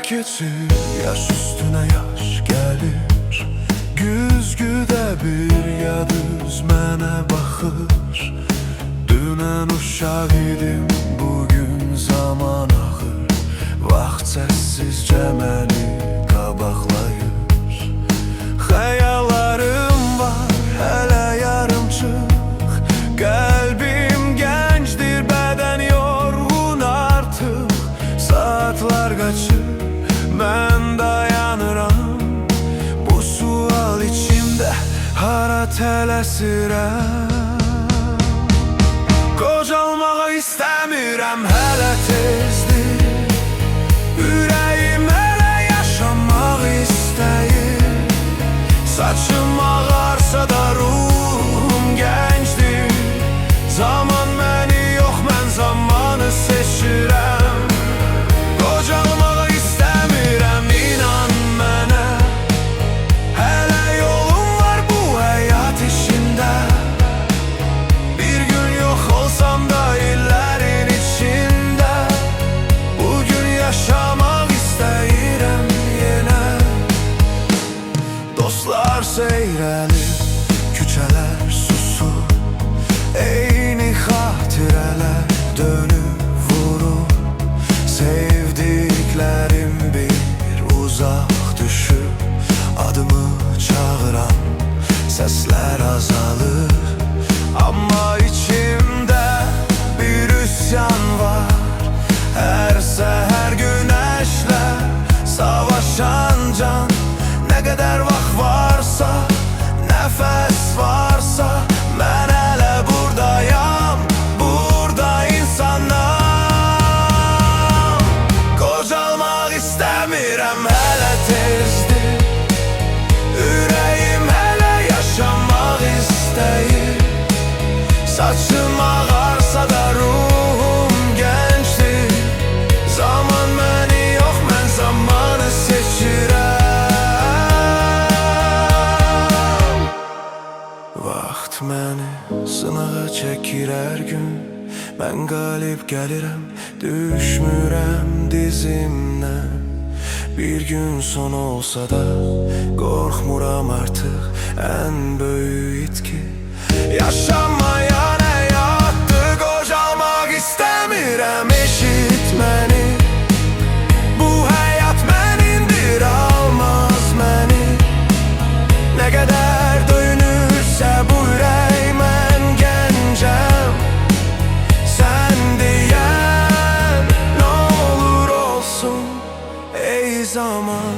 keçir, yaş üstüne yaş gelir. Güzgüdə bir yadız mənə baxır. Dünən uşaq idim, bugün zaman axır. Vaxt səssizcə məni qabaqlayır. Xəyallarım var, hələ yarımçıq. Qəlbim gəncdir, bədən yorğun artıq. Saatlar qaçır, mən dayanıram. Bu sual içimdə hara tələsirəm. Qocalmağa istəmirəm, hələ tezdir. Ürəyim hələ yaşamaq istəyir. Saçım ağarsa da ruhum gəncdir. Zaman məni yox, mən zamanı seçirəm. Qocalmağa istəmirəm, inan mənə. Hələ yolum var bu həyat işində. Bir gün yox olsam da illərin içində. Bugün yaşamaq istəyirəm yenə. Dostlar seyrəlir, küçələr susur. Eyni xatirələr dönüb vurur. Sevdiklərim bir uzaq düşüb. Adımı çağıran səslər azalır. Amma içimdə bir üsyan var. Hər səhər günəşlər savaşan can. Nə qədər vaxt varsa, nəfəs varsa, mən hələ buradayam, burada insanam. Qocalmaq istəmirəm, hələ tezdir. Ürəyim hələ yaşamaq istəyir. Saçım ağarsa da ruhum gəncdir. Zaman məni yox, mən zamanı seçirəm. Vaxt məni sınağa çəkir hər gün. Mən qalib gəlirəm, düşmürəm dizimdən. Bir gün son olsa da qorxmuram artıq, ən böyük itki yaşamayan həyatdır. Qocalmaq istəmirəm, eşit məni. Bu həyat mənindir, almaz məni. Nə qədər döyünürsə bu ürək, mən gəncəm. Sən deyən nə olur olsun ey zaman.